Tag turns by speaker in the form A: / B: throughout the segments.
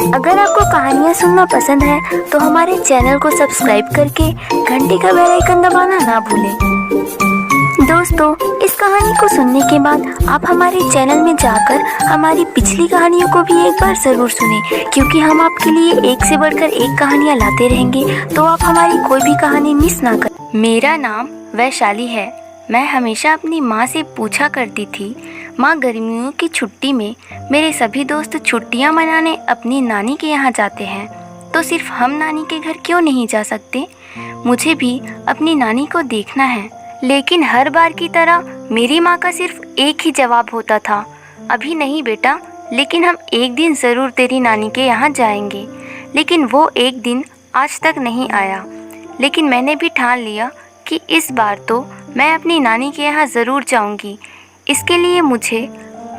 A: अगर आपको कहानियाँ सुनना पसंद है तो हमारे चैनल को सब्सक्राइब करके घंटी का बेल आइकन दबाना ना भूलें। दोस्तों, इस कहानी को सुनने के बाद आप हमारे चैनल में जाकर हमारी पिछली कहानियों को भी एक बार ज़रूर सुनें, क्योंकि हम आपके लिए एक से बढ़कर एक कहानियाँ लाते रहेंगे, तो आप हमारी कोई भी कहानी मिस ना करें। मेरा नाम वैशाली है। मैं हमेशा अपनी माँ से पूछा करती थी, माँ गर्मियों की छुट्टी में मेरे सभी दोस्त छुट्टियाँ मनाने अपनी नानी के यहाँ जाते हैं, तो सिर्फ हम नानी के घर क्यों नहीं जा सकते? मुझे भी अपनी नानी को देखना है। लेकिन हर बार की तरह मेरी माँ का सिर्फ एक ही जवाब होता था, अभी नहीं बेटा, लेकिन हम एक दिन ज़रूर तेरी नानी के यहाँ जाएंगे। लेकिन वो एक दिन आज तक नहीं आया। लेकिन मैंने भी ठान लिया कि इस बार तो मैं अपनी नानी के यहाँ ज़रूर जाऊँगी। इसके लिए मुझे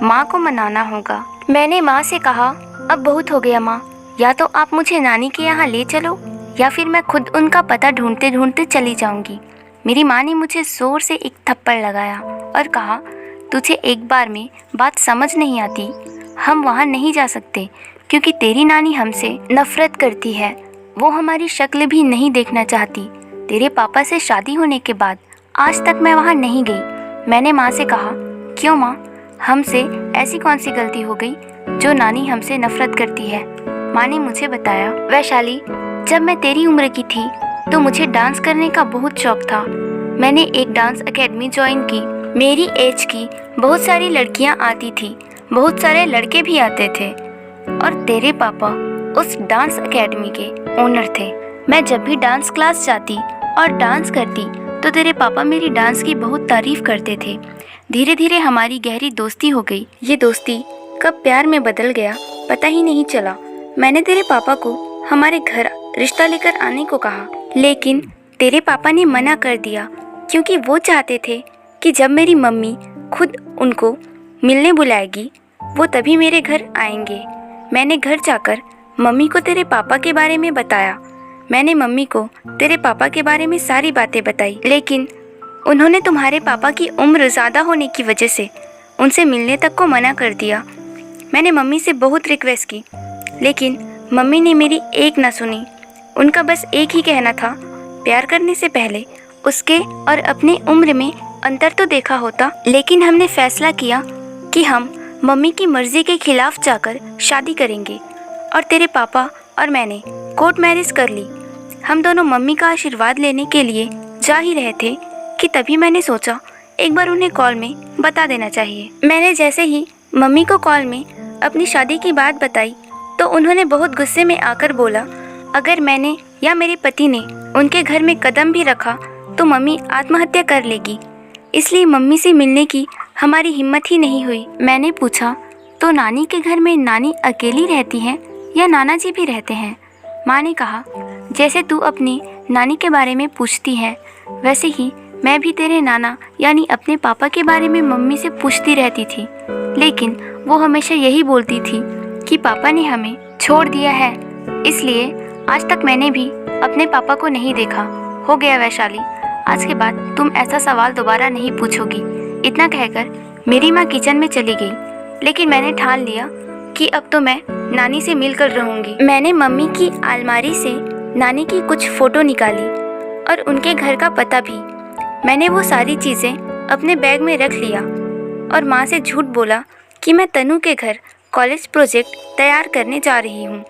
A: माँ को मनाना होगा। मैंने माँ से कहा, अब बहुत हो गया माँ, या तो आप मुझे नानी के यहाँ ले चलो या फिर मैं खुद उनका पता ढूंढते ढूंढते चली जाऊँगी। मेरी माँ ने मुझे ज़ोर से एक थप्पड़ लगाया और कहा, तुझे एक बार में बात समझ नहीं आती? हम वहाँ नहीं जा सकते क्योंकि तेरी नानी हमसे नफ़रत करती है। वो हमारी शक्ल भी नहीं देखना चाहती। तेरे पापा से शादी होने के बाद आज तक मैं वहाँ नहीं गई। मैंने माँ से कहा, क्यों माँ, हमसे ऐसी कौन सी गलती हो गई जो नानी हमसे नफ़रत करती है? माँ ने मुझे बताया, वैशाली, जब मैं तेरी उम्र की थी तो मुझे डांस करने का बहुत शौक था। मैंने एक डांस एकेडमी ज्वाइन की। मेरी एज की बहुत सारी लड़कियां आती थी, बहुत सारे लड़के भी आते थे, और तेरे पापा उस डांस एकेडमी के ओनर थे। मैं जब भी डांस क्लास जाती और डांस करती तो तेरे पापा मेरी डांस की बहुत तारीफ करते थे। धीरे धीरे हमारी गहरी दोस्ती हो गई। ये दोस्ती कब प्यार में बदल गया पता ही नहीं चला। मैंने तेरे पापा को हमारे घर रिश्ता लेकर आने को कहा, लेकिन तेरे पापा ने मना कर दिया क्योंकि वो चाहते थे कि जब मेरी मम्मी खुद उनको मिलने बुलाएगी वो तभी मेरे घर आएंगे। मैंने घर जाकर मम्मी को तेरे पापा के बारे में बताया। मैंने मम्मी को तेरे पापा के बारे में सारी बातें बताई, लेकिन उन्होंने तुम्हारे पापा की उम्र ज़्यादा होने की वजह से उनसे मिलने तक को मना कर दिया। मैंने मम्मी से बहुत रिक्वेस्ट की, लेकिन मम्मी ने मेरी एक ना सुनी। उनका बस एक ही कहना था, प्यार करने से पहले उसके और अपने उम्र में अंतर तो देखा होता। लेकिन हमने फैसला किया कि हम मम्मी की मर्जी के खिलाफ जाकर शादी करेंगे, और तेरे पापा और मैंने कोर्ट मैरिज कर ली। हम दोनों मम्मी का आशीर्वाद लेने के लिए जा ही रहे थे कि तभी मैंने सोचा एक बार उन्हें कॉल में बता देना चाहिए। मैंने जैसे ही मम्मी को कॉल में अपनी शादी की बात बताई तो उन्होंने बहुत गुस्से में आकर बोला, अगर मैंने या मेरे पति ने उनके घर में कदम भी रखा तो मम्मी आत्महत्या कर लेगी। इसलिए मम्मी से मिलने की हमारी हिम्मत ही नहीं हुई। मैंने पूछा, तो नानी के घर में नानी अकेली रहती हैं या नाना जी भी रहते हैं? माँ ने कहा, जैसे तू अपनी नानी के बारे में पूछती है वैसे ही मैं भी तेरे नाना यानी अपने पापा के बारे में मम्मी से पूछती रहती थी, लेकिन वो हमेशा यही बोलती थी कि पापा ने हमें छोड़ दिया है, इसलिए आज तक मैंने भी अपने पापा को नहीं देखा। हो गया वैशाली, आज के बाद तुम ऐसा सवाल दोबारा नहीं पूछोगी। इतना कहकर मेरी माँ किचन में चली गई। लेकिन मैंने ठान लिया कि अब तो मैं नानी से मिलकर रहूँगी। मैंने मम्मी की अलमारी से नानी की कुछ फ़ोटो निकाली और उनके घर का पता भी। मैंने वो सारी चीज़ें अपने बैग में रख लिया और माँ से झूठ बोला कि मैं तनु के घर कॉलेज प्रोजेक्ट तैयार करने जा रही हूँ।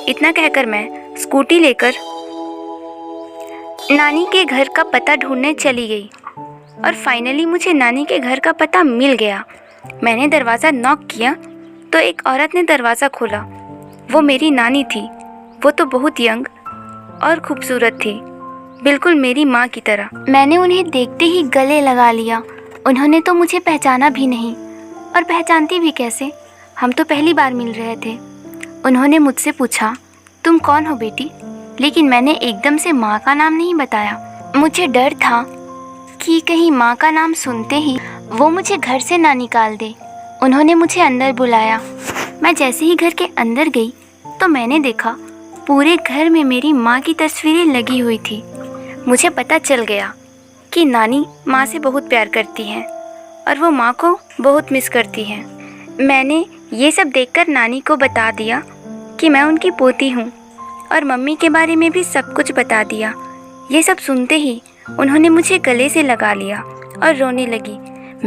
A: इतना कहकर मैं स्कूटी लेकर नानी के घर का पता ढूंढने चली गई और फाइनली मुझे नानी के घर का पता मिल गया। मैंने दरवाज़ा नॉक किया तो एक औरत ने दरवाज़ा खोला। वो मेरी नानी थी। वो तो बहुत यंग और खूबसूरत थी, बिल्कुल मेरी माँ की तरह। मैंने उन्हें देखते ही गले लगा लिया। उन्होंने तो मुझे पहचाना भी नहीं, और पहचानती भी कैसे, हम तो पहली बार मिल रहे थे। उन्होंने मुझसे पूछा, तुम कौन हो बेटी? लेकिन मैंने एकदम से माँ का नाम नहीं बताया। मुझे डर था कि कहीं माँ का नाम सुनते ही वो मुझे घर से ना निकाल दे। उन्होंने मुझे अंदर बुलाया। मैं जैसे ही घर के अंदर गई तो मैंने देखा पूरे घर में मेरी माँ की तस्वीरें लगी हुई थी। मुझे पता चल गया कि नानी माँ से बहुत प्यार करती हैं और वो माँ को बहुत मिस करती हैं। मैंने ये सब देखकर नानी को बता दिया कि मैं उनकी पोती हूँ और मम्मी के बारे में भी सब कुछ बता दिया। ये सब सुनते ही उन्होंने मुझे गले से लगा लिया और रोने लगी।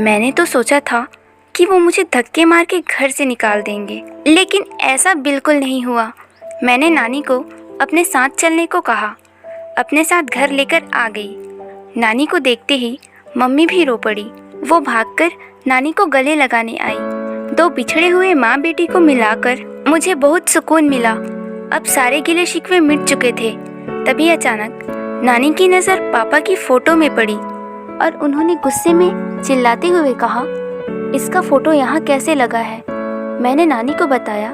A: मैंने तो सोचा था कि वो मुझे धक्के मार के घर से निकाल देंगे, लेकिन ऐसा बिल्कुल नहीं हुआ। मैंने नानी को अपने साथ चलने को कहा, अपने साथ घर लेकर आ गई। नानी को देखते ही मम्मी भी रो पड़ी। वो भागकर नानी को गले लगाने आई। दो बिछड़े हुए माँ बेटी को मिलाकर मुझे बहुत सुकून मिला। अब सारे गिले शिकवे मिट चुके थे। तभी अचानक नानी की नज़र पापा की फ़ोटो में पड़ी और उन्होंने गुस्से में चिल्लाते हुए कहा, इसका फ़ोटो यहाँ कैसे लगा है? मैंने नानी को बताया,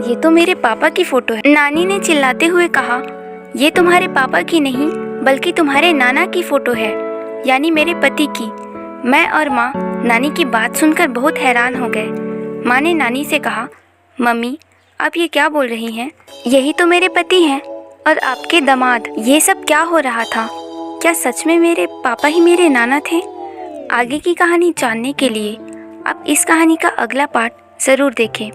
A: ये तो मेरे पापा की फ़ोटो है। नानी ने चिल्लाते हुए कहा, ये तुम्हारे पापा की नहीं बल्कि तुम्हारे नाना की फ़ोटो है, यानी मेरे पति की। मैं और माँ नानी की बात सुनकर बहुत हैरान हो गए। माँ ने नानी से कहा, मम्मी आप ये क्या बोल रही हैं? यही तो मेरे पति हैं और आपके दामाद। ये सब क्या हो रहा था? क्या सच में मेरे पापा ही मेरे नाना थे? आगे की कहानी जानने के लिए आप इस कहानी का अगला पार्ट ज़रूर देखें।